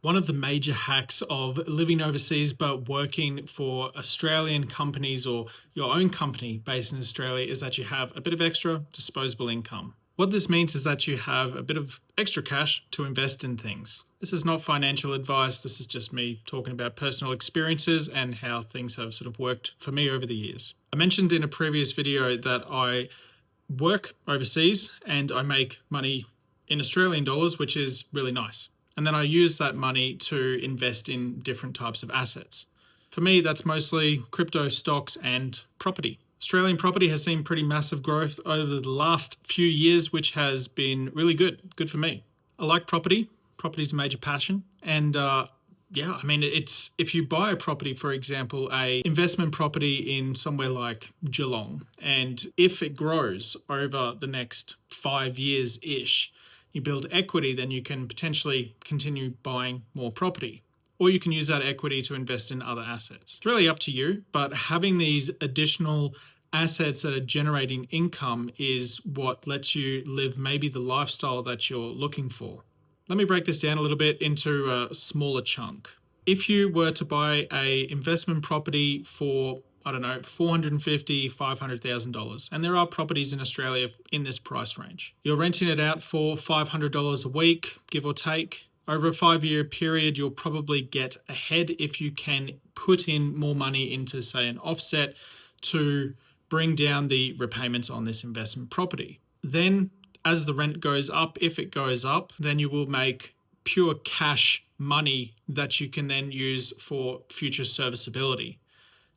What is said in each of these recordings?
One of the major hacks of living overseas but working for Australian companies or your own company based in Australia is that you have a bit of extra disposable income. What this means is that you have a bit of extra cash to invest in things. This is not financial advice. This is just me talking about personal experiences and how things have sort of worked for me over the years. I mentioned in a previous video that I work overseas and I make money in Australian dollars, which is really nice. And then I use that money to invest in different types of assets. For me, that's mostly crypto, stocks, and property. Australian property has seen pretty massive growth over the last few years, which has been really good for me. I like property. Property is a major passion. And it's if you buy a property, for example, a investment property in somewhere like Geelong, and if it grows over the next 5 years-ish, you build equity, then you can potentially continue buying more property. Or you can use that equity to invest in other assets. It's really up to you, but having these additional assets that are generating income is what lets you live maybe the lifestyle that you're looking for. Let me break this down a little bit into a smaller chunk. If you were to buy a investment property for $450,000, $500,000. And there are properties in Australia in this price range. You're renting it out for $500 a week, give or take. Over a 5-year period, you'll probably get ahead if you can put in more money into, say, an offset to bring down the repayments on this investment property. Then, as the rent goes up, if it goes up, then you will make pure cash money that you can then use for future serviceability.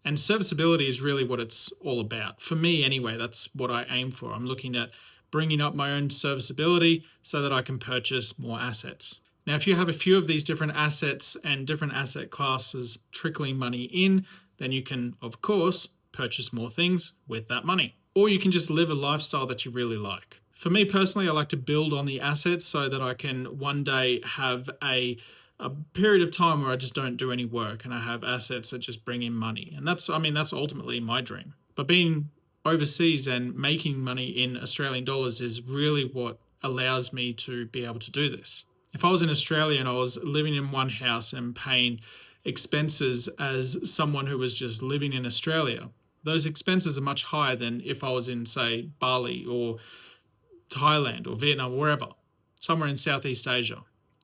And serviceability is really what it's all about. For me anyway, that's what I aim for. I'm looking at bringing up my own serviceability so that I can purchase more assets. Now, if you have a few of these different assets and different asset classes trickling money in, then you can, of course, purchase more things with that money. Or you can just live a lifestyle that you really like. For me personally, I like to build on the assets so that I can one day have a period of time where I just don't do any work and I have assets that just bring in money. And that's ultimately my dream. But being overseas and making money in Australian dollars is really what allows me to be able to do this. If I was in Australia and I was living in one house and paying expenses as someone who was just living in Australia, those expenses are much higher than if I was in, say, Bali or Thailand or Vietnam or wherever, somewhere in Southeast Asia,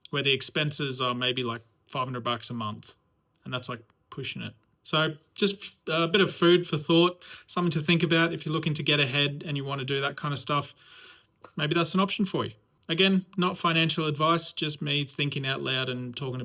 where the expenses are maybe like $500 a month. And that's like pushing it. So just a bit of food for thought, something to think about if you're looking to get ahead and you want to do that kind of stuff. Maybe that's an option for you. Again, not financial advice, just me thinking out loud and talking about